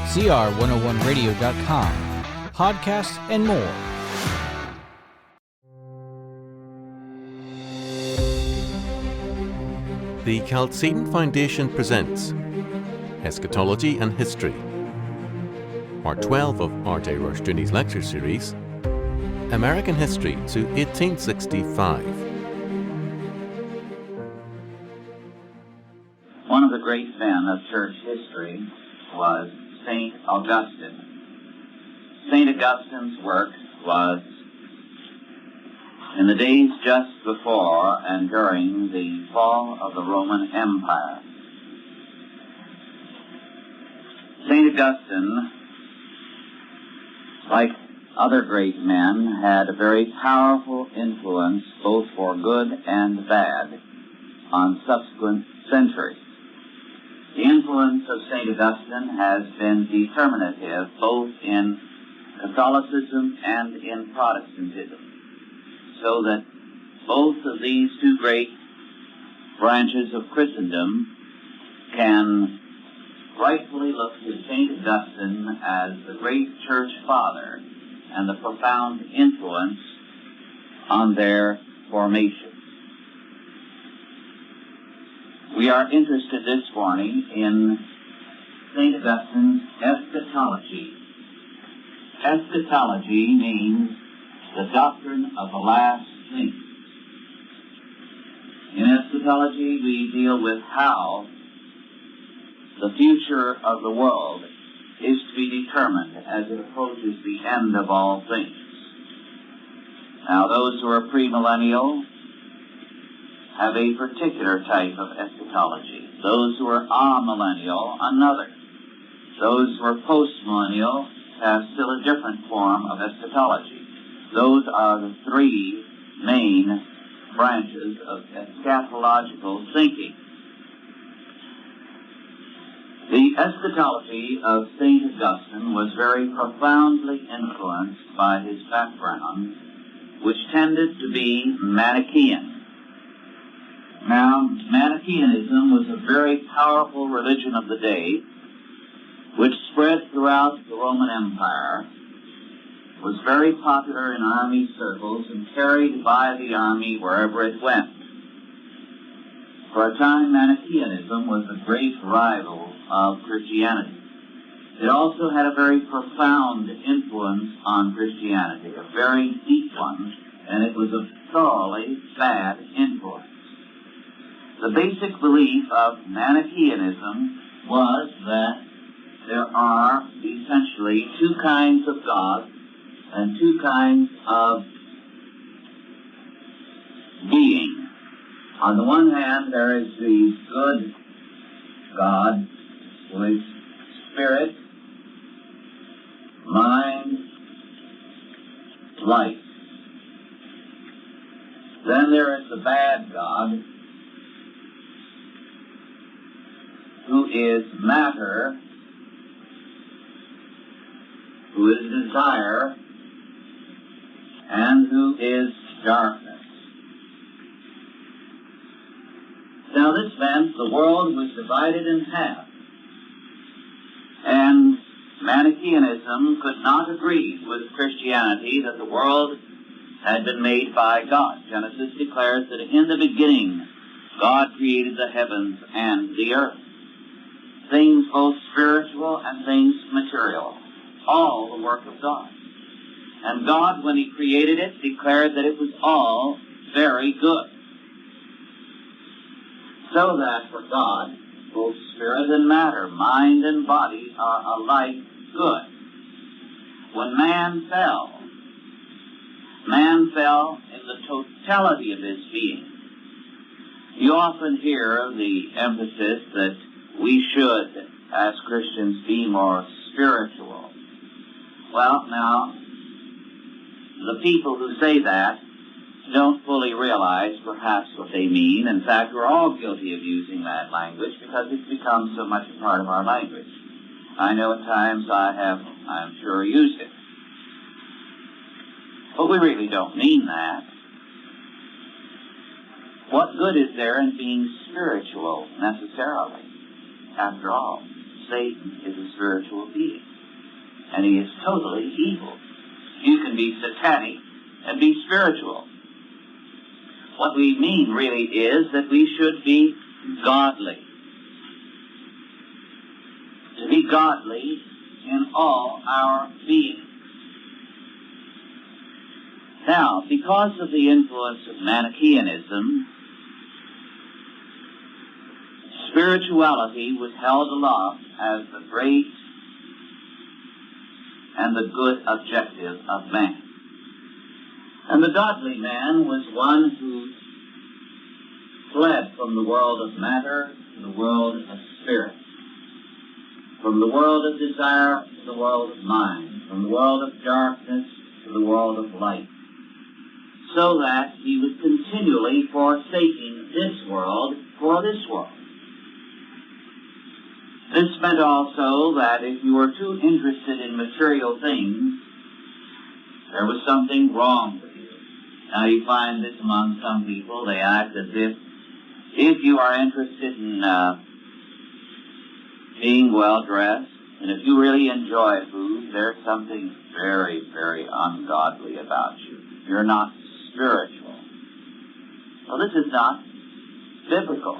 CR101radio.com, podcasts, and more. The Chalcedon Foundation presents Eschatology and History, Part 12 of R.J. Rushdoony's lecture series, American History to 1865. One of the great men of church history was St. Augustine. St. Augustine's work was in the days just before and during the fall of the Roman Empire. St. Augustine, like other great men, had a very powerful influence, both for good and bad, on subsequent centuries. The influence of St. Augustine has been determinative both in Catholicism and in Protestantism, so that both of these two great branches of Christendom can rightfully look to St. Augustine as the great church father and the profound influence on their formation. We are interested this morning in St. Augustine's Eschatology. Eschatology means the doctrine of the last things. In eschatology, we deal with how the future of the world is to be determined as it approaches the end of all things. Now, those who are premillennial have a particular type of eschatology. Those who are amillennial, another. Those who are postmillennial have still a different form of eschatology. Those are the three main branches of eschatological thinking. The eschatology of St. Augustine was very profoundly influenced by his background, which tended to be Manichaean. Now, Manichaeanism was a very powerful religion of the day, which spread throughout the Roman Empire, was very popular in army circles and carried by the army wherever it went. For a time, Manichaeanism was a great rival of Christianity. It also had a very profound influence on Christianity, a very deep one, and it was a thoroughly bad influence. The basic belief of Manichaeanism was that there are essentially two kinds of God and two kinds of being. On the one hand, there is the good God, who is spirit, mind, life. Then there is the bad God, who is matter, who is desire, and who is darkness. Now this meant the world was divided in half, and Manichaeanism could not agree with Christianity that the world had been made by God. Genesis declares that in the beginning God created the heavens and the earth, things both spiritual and things material, all the work of God. And God, when he created it, declared that it was all very good. So that for God, both spirit and matter, mind and body are alike good. When man fell in the totality of his being. You often hear the emphasis that we should, as Christians, be more spiritual. Well, now, the people who say that don't fully realize perhaps what they mean. In fact, we're all guilty of using that language because it's become so much a part of our language. I know at times I'm sure, used it. But we really don't mean that. What good is there in being spiritual, necessarily? After all, Satan is a spiritual being, and he is totally evil. You can be satanic and be spiritual. What we mean really is that we should be godly. To be godly in all our being. Now, because of the influence of Manichaeanism, spirituality was held aloft as the great and the good objective of man. And the godly man was one who fled from the world of matter to the world of spirit, from the world of desire to the world of mind, from the world of darkness to the world of light, so that he was continually forsaking this world for this world. This meant also that if you were too interested in material things, there was something wrong with you. Now you find this among some people. They act as if you are interested in being well-dressed, and if you really enjoy food, there's something very, very ungodly about you. You're not spiritual. Well, this is not biblical.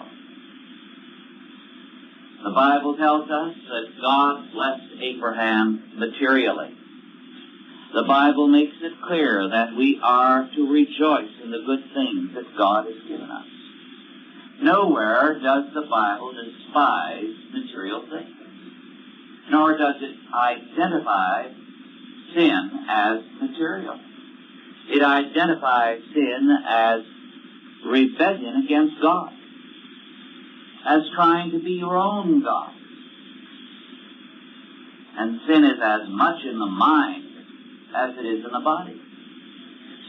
The Bible tells us that God blessed Abraham materially. The Bible makes it clear that we are to rejoice in the good things that God has given us. Nowhere does the Bible despise material things, nor does it identify sin as material. It identifies sin as rebellion against God, as trying to be your own God. And sin is as much in the mind as it is in the body.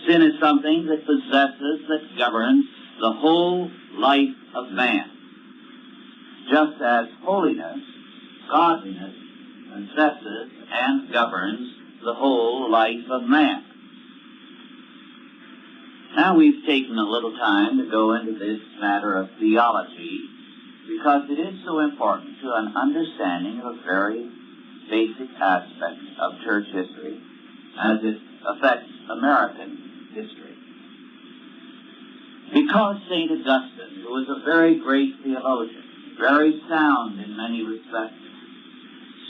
Sin is something that possesses, that governs the whole life of man, just as holiness, godliness, possesses and governs the whole life of man. Now we've taken a little time to go into this matter of theology because it is so important to an understanding of a very basic aspect of church history as it affects American history. Because St. Augustine, who was a very great theologian, very sound in many respects,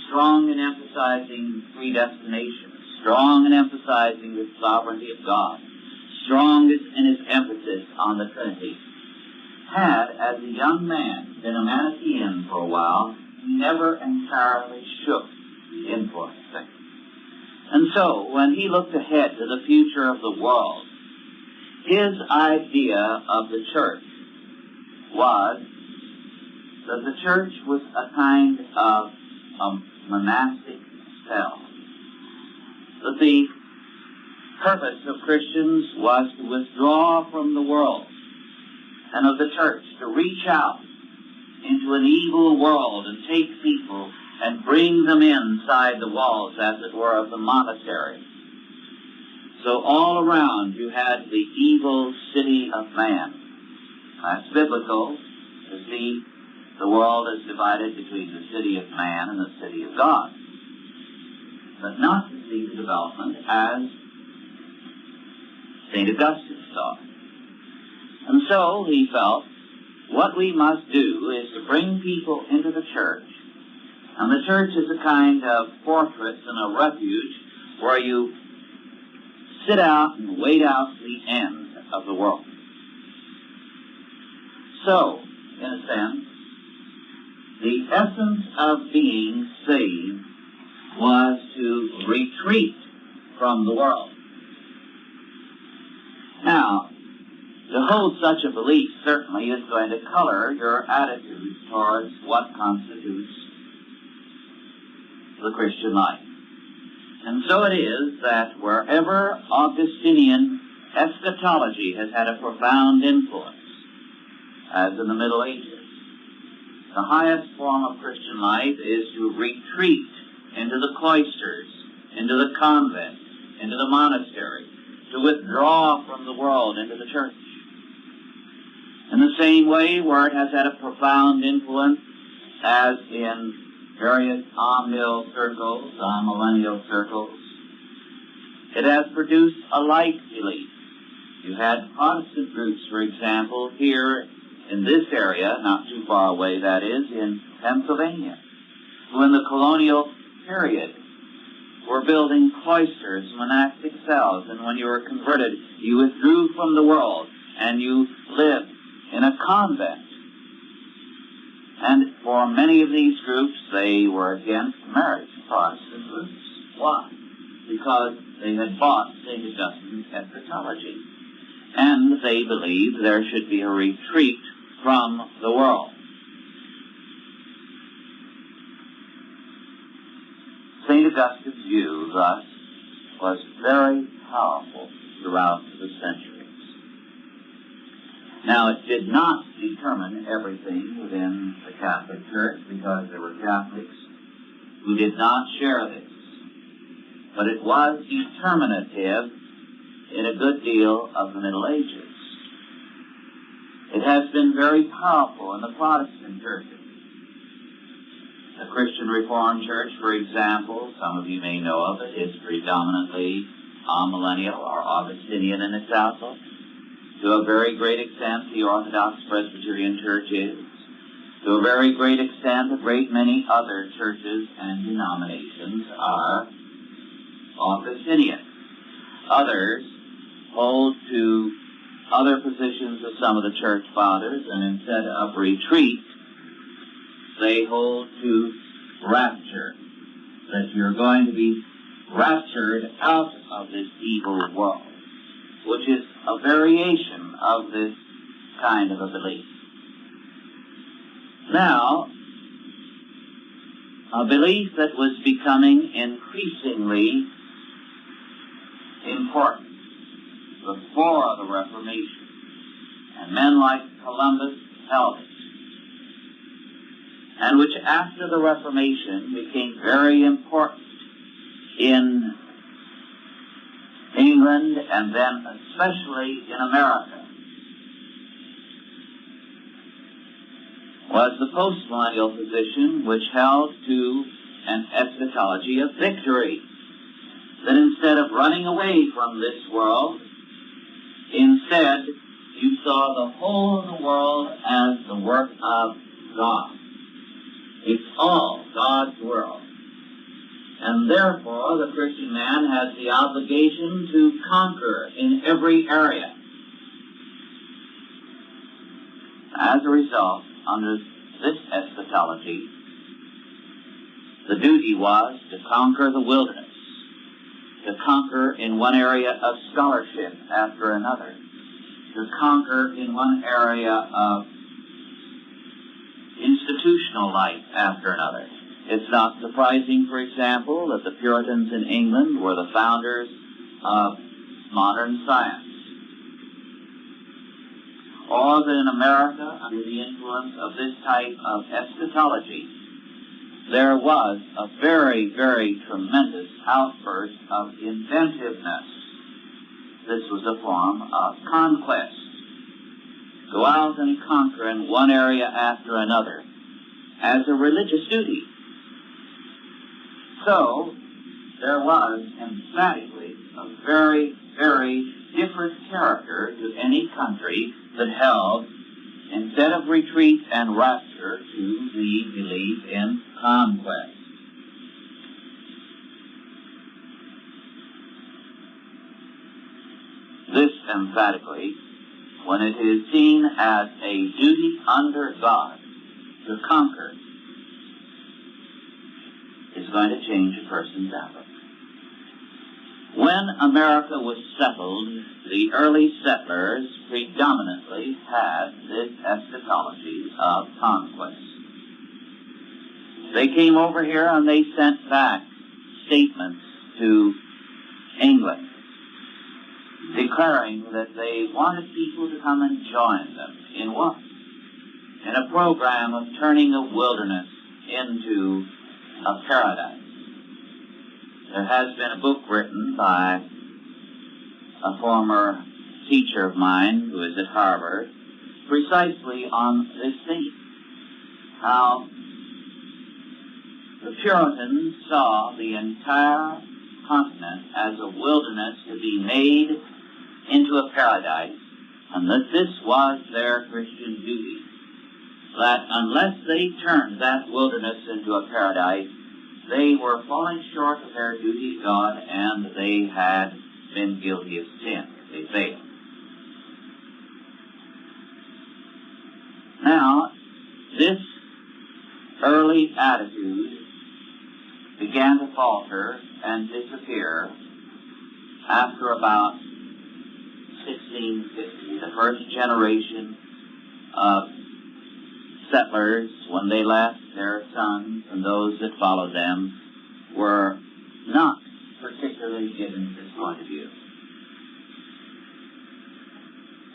strong in emphasizing predestination, strong in emphasizing the sovereignty of God, strong in his emphasis on the Trinity, had, as a young man, been a Manichaean for a while, he never entirely shook the influence thing. And so, when he looked ahead to the future of the world, his idea of the church was that the church was a kind of a monastic cell. That the purpose of Christians was to withdraw from the world and of the church, to reach out into an evil world and take people and bring them inside the walls, as it were, of the monastery. So all around you had the evil city of man. That's biblical, to see the world is divided between the city of man and the city of God. But not to see the development as St. Augustine saw it. And so he felt what we must do is to bring people into the church. And the church is a kind of fortress and a refuge where you sit out and wait out the end of the world. So, in a sense, the essence of being saved was to retreat from the world. Now, to hold such a belief certainly is going to color your attitudes towards what constitutes the Christian life. And so it is that wherever Augustinian eschatology has had a profound influence, as in the Middle Ages, the highest form of Christian life is to retreat into the cloisters, into the convent, into the monastery, to withdraw from the world into the church. In the same way, where it has had a profound influence, as in various ammill circles, amillennial circles. It has produced a like belief. You had Protestant groups, for example, here in this area, not too far away, that is, in Pennsylvania, who in the colonial period were building cloisters, monastic cells, and when you were converted, you withdrew from the world and you lived in a convent. And for many of these groups, they were against marriage, Protestant groups. Why? Because they had bought St. Augustine's eschatology, and they believed there should be a retreat from the world. St. Augustine's view, thus, was very powerful throughout the centuries. Now, it did not determine everything within the Catholic Church, because there were Catholics who did not share this. But it was determinative in a good deal of the Middle Ages. It has been very powerful in the Protestant churches. The Christian Reformed Church, for example, some of you may know of it, is predominantly amillennial or Augustinian in its outlook. To a very great extent, the Orthodox Presbyterian Church is. To a very great extent, a great many other churches and denominations are Augustinian. Others hold to other positions of some of the church fathers, and instead of retreat, they hold to rapture, that you're going to be raptured out of this evil world, which is a variation of this kind of a belief. Now, a belief that was becoming increasingly important before the Reformation, and men like Columbus held it, and which after the Reformation became very important in England and then especially in America, was the postmillennial position which held to an eschatology of victory, that instead of running away from this world, instead you saw the whole of the world as the work of God. It's all God's world. And therefore, the Christian man has the obligation to conquer in every area. As a result, under this eschatology, the duty was to conquer the wilderness, to conquer in one area of scholarship after another, to conquer in one area of institutional life after another. It's not surprising, for example, that the Puritans in England were the founders of modern science, or that in America, under the influence of this type of eschatology, there was a very, very tremendous outburst of inventiveness. This was a form of conquest. Go out and conquer in one area after another as a religious duty. So, there was emphatically a very, very different character to any country that held, instead of retreat and rapture, to the belief in conquest. This emphatically, when it is seen as a duty under God to conquer, is going to change a person's outlook. When America was settled, the early settlers predominantly had this eschatology of conquest. They came over here and they sent back statements to England declaring that they wanted people to come and join them in what? In a program of turning a wilderness into a paradise. There has been a book written by a former teacher of mine who is at Harvard precisely on this theme, how The Puritans saw the entire continent as a wilderness to be made into a paradise, and that this was their Christian duty. That unless they turned that wilderness into a paradise, they were falling short of their duty to God, and they had been guilty of sin. They failed. Now, this early attitude began to falter and disappear after about 1650. The first generation of settlers, when they left, their sons and those that followed them were not particularly given to this point of view.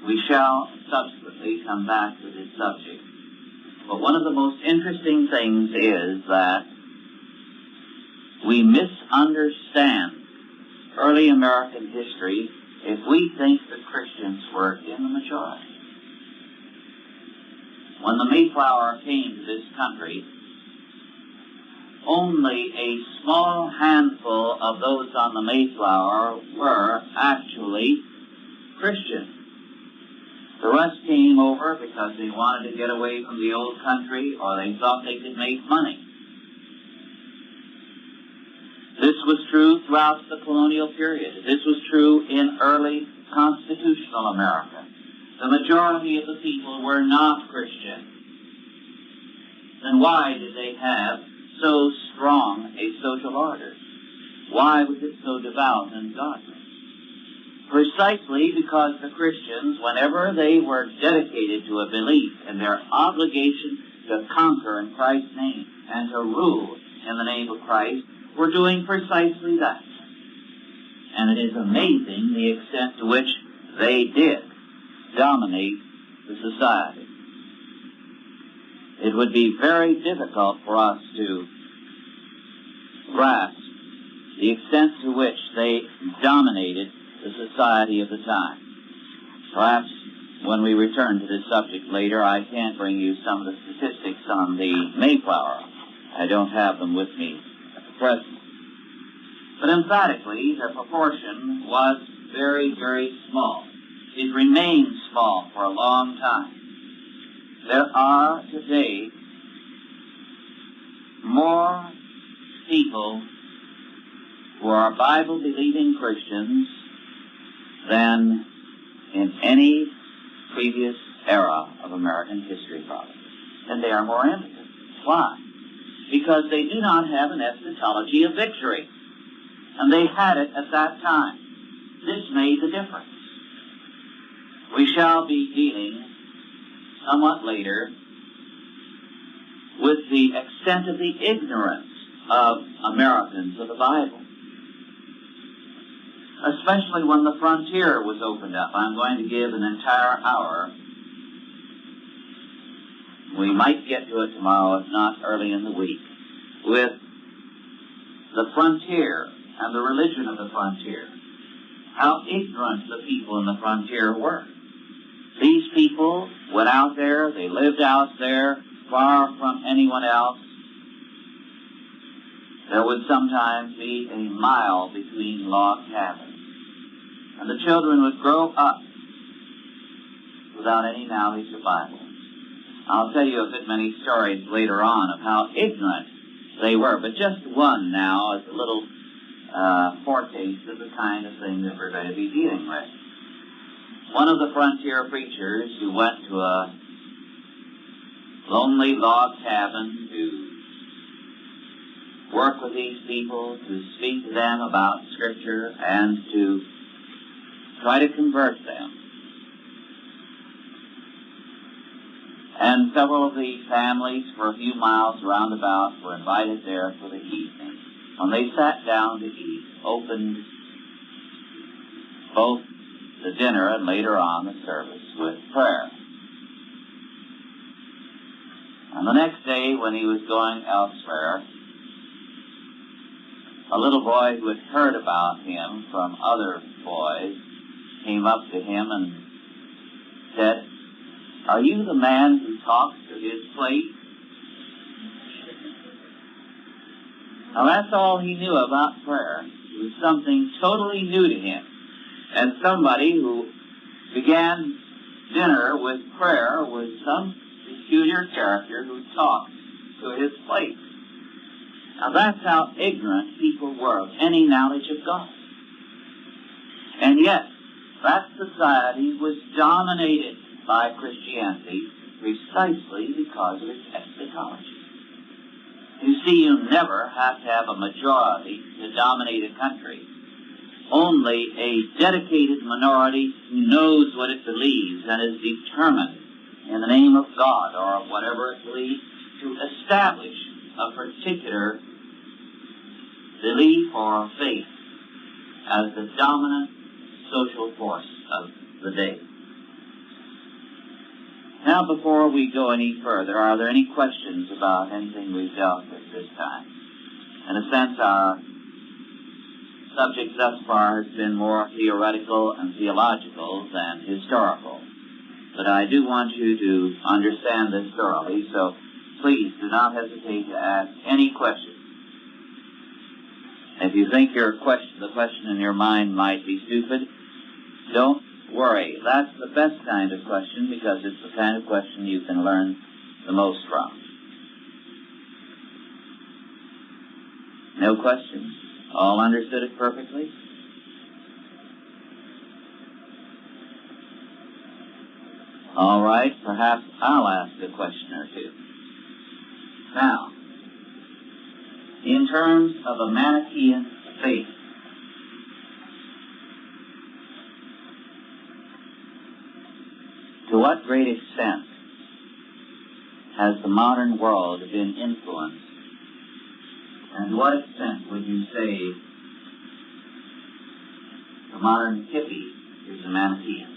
We shall subsequently come back to this subject. But one of the most interesting things is that we misunderstand early American history if we think the Christians were in the majority. When the Mayflower came to this country, only a small handful of those on the Mayflower were actually Christian. The rest came over because they wanted to get away from the old country, or they thought they could make money. This was true throughout the colonial period. This was true in early constitutional America. The majority of the people were not Christian. Then why did they have so strong a social order? Why was it so devout and godly? Precisely because the Christians, whenever they were dedicated to a belief in their obligation to conquer in Christ's name and to rule in the name of Christ, were doing precisely that. And it is amazing the extent to which they did dominate the society. It would be very difficult for us to grasp the extent to which they dominated the society of the time. Perhaps when we return to this subject later, I can bring you some of the statistics on the Mayflower. I don't have them with me at the present. But emphatically, their proportion was very, very small. It remained small for a long time. There are today more people who are Bible-believing Christians than in any previous era of American history, probably. And they are more impotent. Why? Because they do not have an eschatology of victory. And they had it at that time. This made the difference. We shall be dealing somewhat later with the extent of the ignorance of Americans of the Bible, especially when the frontier was opened up. I'm going to give an entire hour. We might get to it tomorrow, if not early in the week, with the frontier and the religion of the frontier, how ignorant the people in the frontier were. These people went out there, they lived out there, far from anyone else. There would sometimes be a mile between log cabins. And the children would grow up without any knowledge of the Bible. I'll tell you a bit many stories later on of how ignorant they were, but just one now as a little foretaste of the kind of thing that we're going to be dealing with. One of the frontier preachers who went to a lonely log cabin to work with these people, to speak to them about Scripture, and to try to convert them. And several of these families for a few miles roundabout were invited there for the evening. When they sat down to eat, opened both the dinner and later on the service with prayer. And the next day, when he was going elsewhere, a little boy who had heard about him from other boys came up to him and said, "Are you the man who talks to his plate?" Now, that's all he knew about prayer. It was something totally new to him. As somebody who began dinner with prayer with some peculiar character who talked to his plate. Now, that's how ignorant people were of any knowledge of God. And yet, that society was dominated by Christianity precisely because of its eschatology. You see, you never have to have a majority to dominate a country. Only a dedicated minority who knows what it believes and is determined in the name of God or of whatever it believes to establish a particular belief or faith as the dominant social force of the day. Now, before we go any further, are there any questions about anything we've dealt with this time? In a sense, our subject thus far has been more theoretical and theological than historical. But I do want you to understand this thoroughly, so please do not hesitate to ask any questions. If you think the question in your mind might be stupid, don't worry. That's the best kind of question because it's the kind of question you can learn the most from. No questions? All understood it perfectly? All right, perhaps I'll ask a question or two. Now, in terms of a Manichaean faith, to what great extent has the modern world been influenced? And to what extent would you say the modern hippie is a Manichaean?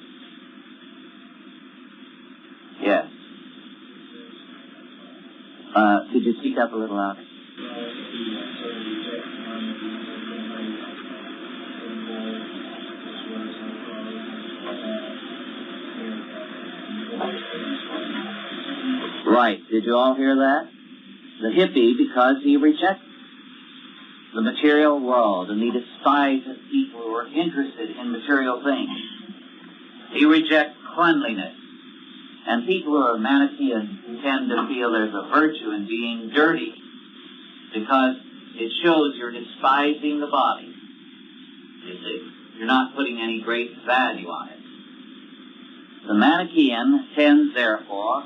Yes. Could you speak up a little louder? Right. Did you all hear that? The hippie, because he rejects the material world and he despises people who are interested in material things. He rejects cleanliness. And people who are Manichaean tend to feel there's a virtue in being dirty because it shows you're despising the body. You see, you're not putting any great value on it. The Manichaean tends, therefore,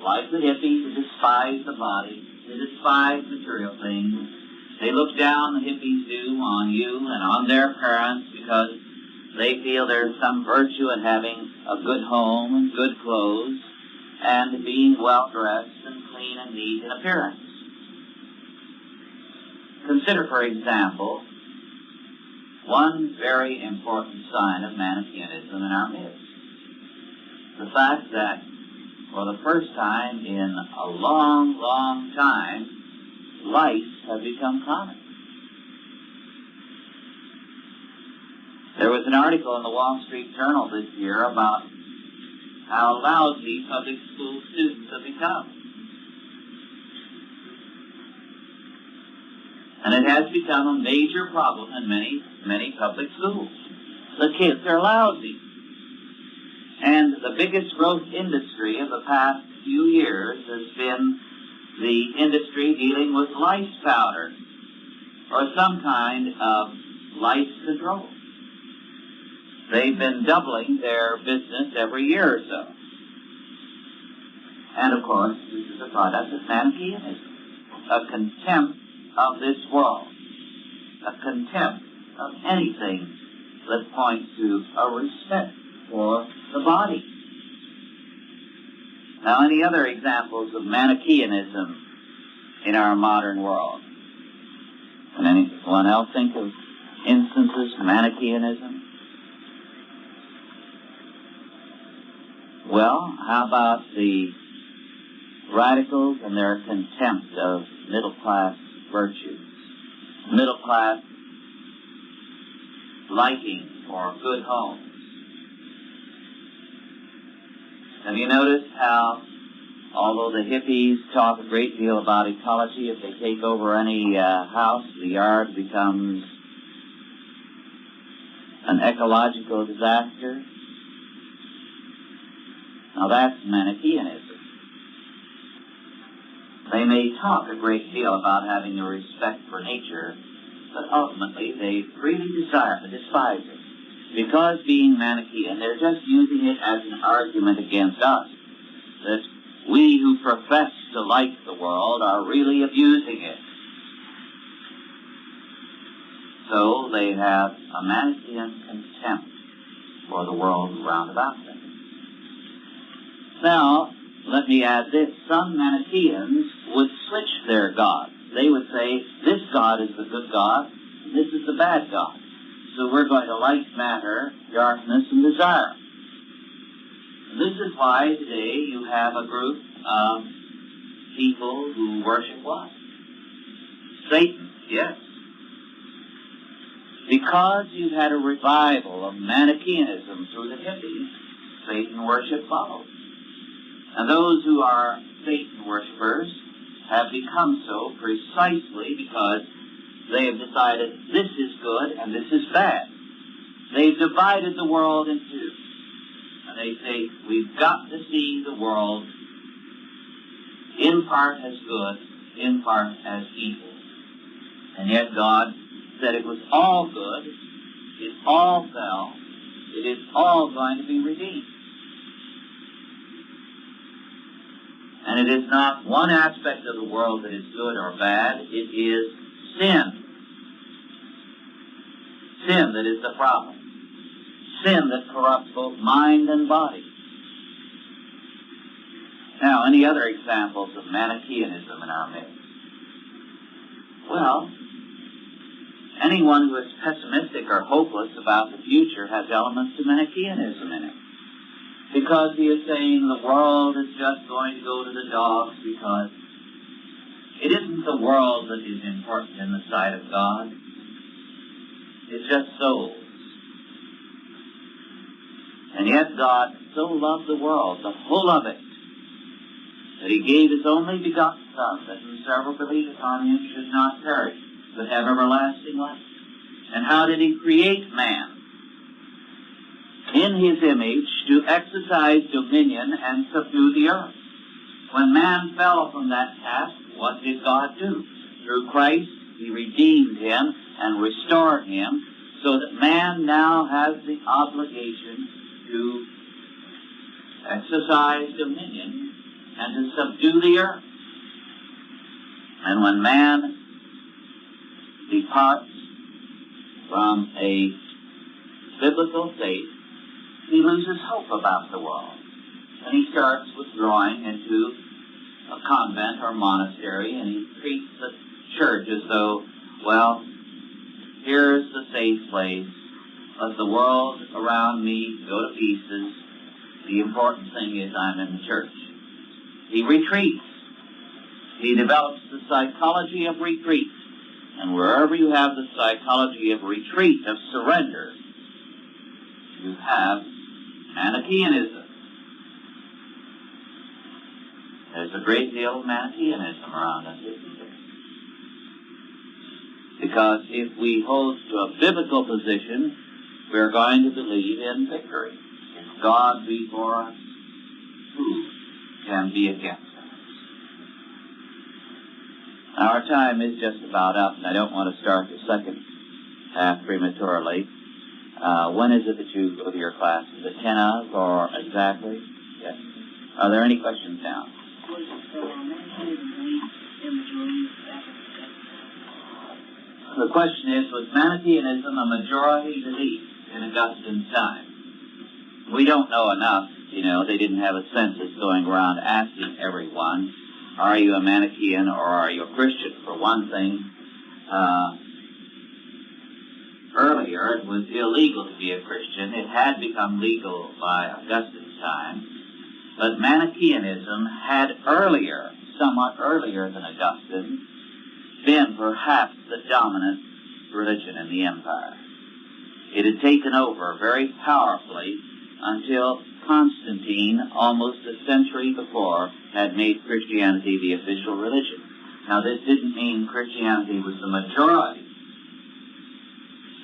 like the hippie, to despise the body, to despise material things. They look down, the hippies do, on you and on their parents because they feel there's some virtue in having a good home and good clothes and being well-dressed and clean and neat in appearance. Consider, for example, one very important sign of Manichaeanism in our midst. The fact that for the first time in a long, long time, lice have become common. There was an article in the Wall Street Journal this year about how lousy public school students have become. And it has become a major problem in many, many public schools. The kids are lousy. And the biggest growth industry of the past few years has been the industry dealing with lice powder or some kind of lice control. They've been doubling their business every year or so. And of course, this is a product of Manichaeanism, a contempt of this world, a contempt of anything that points to a respect for the body. Now, any other examples of Manichaeanism in our modern world? Can anyone else think of instances of Manichaeanism? Well, how about the radicals and their contempt of middle-class virtues? Middle-class liking for good homes. Have you noticed how although the hippies talk a great deal about ecology, if they take over any house, the yard becomes an ecological disaster. Now that's Manichaeanism. They may talk a great deal about having a respect for nature, but ultimately they really despise it. Because being Manichaean, they're just using it as an argument against us, that we who profess to like the world are really abusing it. So they have a Manichaean contempt for the world round about them. Now, let me add this. Some Manichaeans would switch their gods. They would say, this God is the good God, and this is the bad God. So we're going to like matter, darkness, and desire. This is why today you have a group of people who worship what? Satan, yes. Because you've had a revival of Manichaeanism through the hippies, Satan worship follows. And those who are Satan worshippers have become so precisely because they have decided this is good and this is bad. They've divided the world in two. And they say, we've got to see the world in part as good, in part as evil. And yet God said it was all good, it all fell, it is all going to be redeemed. And it is not one aspect of the world that is good or bad, it is sin. Sin that is the problem. Sin that corrupts both mind and body. Now, any other examples of Manichaeanism in our midst? Well, anyone who is pessimistic or hopeless about the future has elements of Manichaeanism in it. Because he is saying the world is just going to go to the dogs because it isn't the world that is important in the sight of God. It's just souls. And yet God so loved the world, the whole of it, that he gave his only begotten Son, that whosoever believes upon him should not perish, but have everlasting life. And how did he create man? In his image, to exercise dominion and subdue the earth. When man fell from that task, what did God do? Through Christ, he redeemed him and restored him, so that man now has the obligation to exercise dominion and to subdue the earth. And when man departs from a biblical faith, he loses hope about the world. And he starts withdrawing into a convent or monastery, and he treats the church as though, well, here's the safe place. Let the world around me go to pieces. The important thing is I'm in the church. He retreats. He develops the psychology of retreat. And wherever you have the psychology of retreat, of surrender, you have Manichaeanism. There's a great deal of Manichaeanism around us, isn't there? Because if we hold to a biblical position, we're going to believe in victory. If God be for us, who can be against us? Our time is just about up, and I don't want to start the second half prematurely. When is it that you go to your class? Is it 10 of or exactly? Yes. Are there any questions now? The question is, was Manichaeanism a majority belief in Augustine's time? We don't know enough. You know, they didn't have a census going around asking everyone, are you a Manichaean or are you a Christian? For one thing, earlier it was illegal to be a Christian. It had become legal by Augustine's time. But Manichaeanism had earlier, somewhat earlier than Augustine, been perhaps the dominant religion in the empire. It had taken over very powerfully until Constantine, almost a century before, had made Christianity the official religion. Now, this didn't mean Christianity was the majority,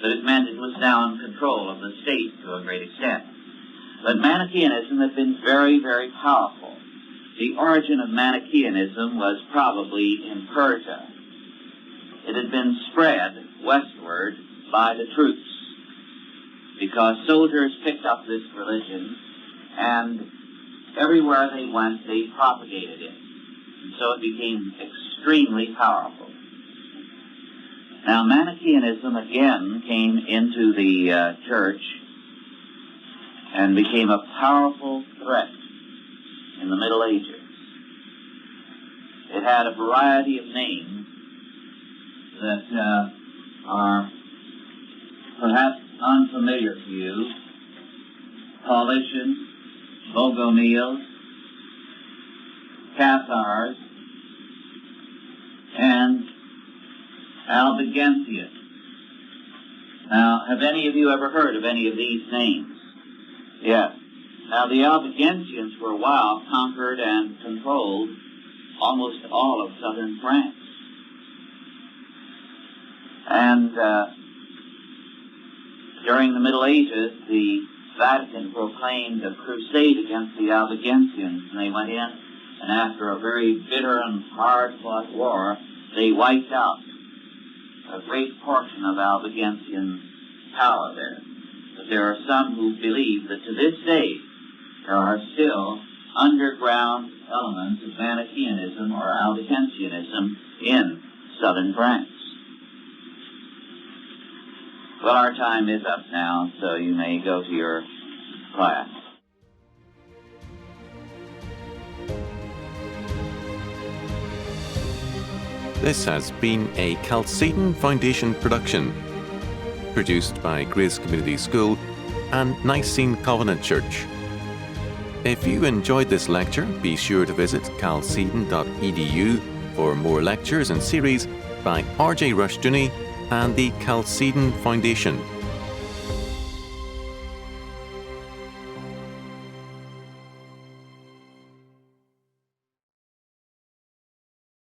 but it meant it was now in control of the state to a great extent. But Manichaeanism had been very, very powerful. The origin of Manichaeanism was probably in Persia. It had been spread westward by the troops, because soldiers picked up this religion, and everywhere they went, they propagated it. And so it became extremely powerful. Now, Manichaeanism again came into the church and became a powerful threat in the Middle Ages. It had a variety of names that are perhaps unfamiliar to you: Paulicians, Bogomiles, Cathars, and Albigensians. Now, have any of you ever heard of any of these names? Yes. Now, the Albigensians for a while conquered and controlled almost all of southern France. And during the Middle Ages, the Vatican proclaimed a crusade against the Albigensians, and they went in, and after a very bitter and hard-fought war, they wiped out a great portion of Albigensian power there. But there are some who believe that to this day there are still underground elements of Manichaeanism or Albigensianism in southern France. Well, our time is up now, so you may go to your class. This has been a Chalcedon Foundation production, produced by Grace Community School and Nicene Covenant Church. If you enjoyed this lecture, be sure to visit chalcedon.edu for more lectures and series by R.J. Rushdoony and the Chalcedon Foundation.